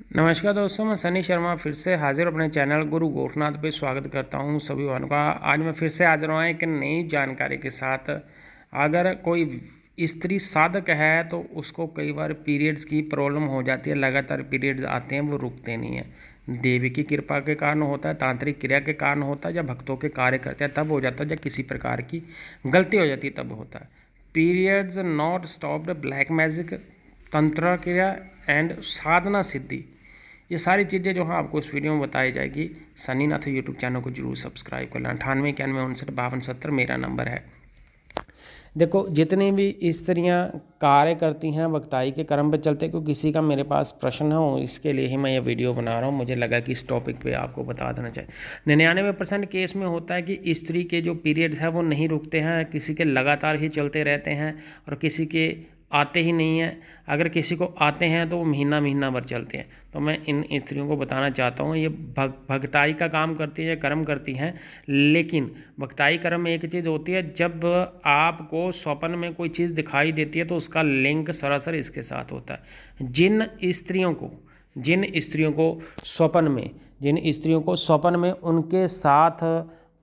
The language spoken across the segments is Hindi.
नमस्कार दोस्तों, मैं सनी शर्मा फिर से हाजिर अपने चैनल गुरु गोरखनाथ पे स्वागत करता हूं सभी भाइयों का। आज मैं फिर से हाजिर हुआ एक नई जानकारी के साथ। अगर कोई स्त्री साधक है तो उसको कई बार पीरियड्स की प्रॉब्लम हो जाती है, लगातार पीरियड्स आते हैं, वो रुकते नहीं हैं। देवी की कृपा के कारण होता है, तांत्रिक क्रिया के कारण होता है, या भक्तों के कार्य करते हैं तब हो जाता है, या किसी प्रकार की गलती हो जाती है तब होता है। Periods not stopped, black magic, तंत्र क्रिया एंड साधना सिद्धि, ये सारी चीज़ें जो है आपको इस वीडियो में बताई जाएगी। सनीनाथ यूट्यूब चैनल को जरूर सब्सक्राइब कर लें। 98 91 59 52 70 मेरा नंबर है। देखो, जितनी भी स्त्रियां कार्य करती हैं वक्ताई के कर्म पे चलते, क्योंकि किसी का मेरे पास प्रश्न हो, इसके लिए ही मैं ये वीडियो बना रहा हूँ। मुझे लगा कि इस टॉपिक पे आपको बता देना चाहिए। 99% केस में होता है कि स्त्री के जो पीरियड्स हैं वो नहीं रुकते हैं, किसी के लगातार ही चलते रहते हैं और किसी के आते ही नहीं हैं। अगर किसी को आते हैं तो वो महीना भर चलते हैं। तो मैं इन स्त्रियों को बताना चाहता हूँ, ये भक्ताई का काम करती है, कर्म करती हैं। लेकिन भक्ताई कर्म में एक चीज़ होती है, जब आपको स्वप्न में कोई चीज़ दिखाई देती है तो उसका लिंक सरासर इसके साथ होता है। जिन स्त्रियों को स्वप्न में उनके साथ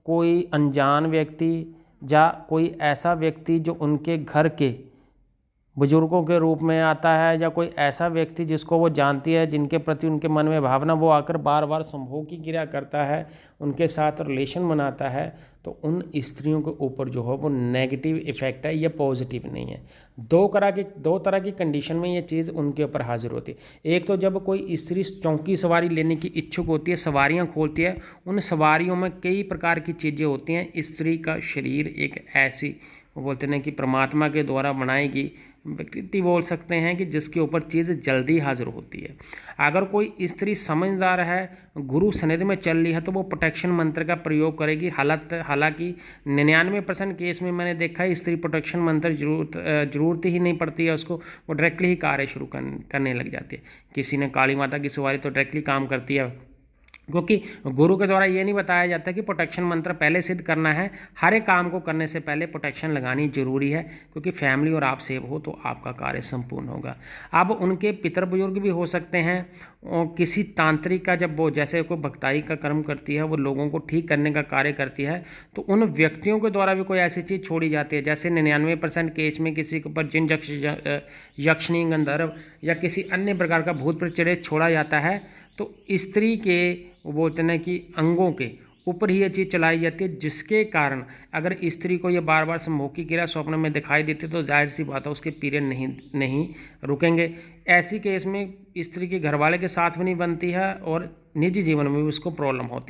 कोई अनजान व्यक्ति या कोई ऐसा व्यक्ति जो उनके घर के बुजुर्गों के रूप में आता है, या कोई ऐसा व्यक्ति जिसको वो जानती है, जिनके प्रति उनके मन में भावना, वो आकर बार बार संभोग की क्रिया करता है, उनके साथ रिलेशन बनाता है, तो उन स्त्रियों के ऊपर जो है वो नेगेटिव इफेक्ट है, ये पॉजिटिव नहीं है। दो तरह की कंडीशन में ये चीज़ उनके ऊपर हाजिर होती है। एक तो जब कोई स्त्री चौकी सवारी लेने की इच्छुक होती है, सवारियाँ खोलती है, उन सवारियों में कई प्रकार की चीज़ें होती हैं। स्त्री का शरीर एक ऐसी, वो बोलते हैं कि परमात्मा के द्वारा बनाई गई विकृति बोल सकते हैं, कि जिसके ऊपर चीज़ जल्दी हाजिर होती है। अगर कोई स्त्री समझदार है, गुरु सनिधि में चल रही है, तो वो प्रोटेक्शन मंत्र का प्रयोग करेगी। हालांकि 99% केस में मैंने देखा है स्त्री प्रोटेक्शन मंत्र जरूरत ही नहीं पड़ती है उसको, वो डायरेक्टली ही कार्य शुरू करने लग जाती है। किसी ने काली माता की सवारी तो डायरेक्टली काम करती है, क्योंकि गुरु के द्वारा ये नहीं बताया जाता कि प्रोटेक्शन मंत्र पहले सिद्ध करना है। हर एक काम को करने से पहले प्रोटेक्शन लगानी जरूरी है, क्योंकि फैमिली और आप सेव हो तो आपका कार्य संपूर्ण होगा। अब उनके पितर बुजुर्ग भी हो सकते हैं, और किसी तांत्रिक का, जब वो जैसे कोई भक्ताई का कर्म करती है, वो लोगों को ठीक करने का कार्य करती है, तो उन व्यक्तियों के द्वारा भी कोई ऐसी चीज़ छोड़ी जाती है। जैसे 99% केस में किसी के ऊपर जिन यक्षिणी, गंधर्व या किसी अन्य प्रकार का भूत प्रेत छोड़ा जाता है, तो स्त्री के, वो बोलते हैं कि अंगों के ऊपर ही ये चीज़ चलाई जाती है, जिसके कारण अगर स्त्री को ये बार बार संभोग की क्रिया स्वप्न में दिखाई देती है तो जाहिर सी बात है उसके पीरियड नहीं रुकेंगे। ऐसी केस में स्त्री के घरवाले के साथ भी नहीं बनती है और निजी जीवन में भी उसको प्रॉब्लम होती है।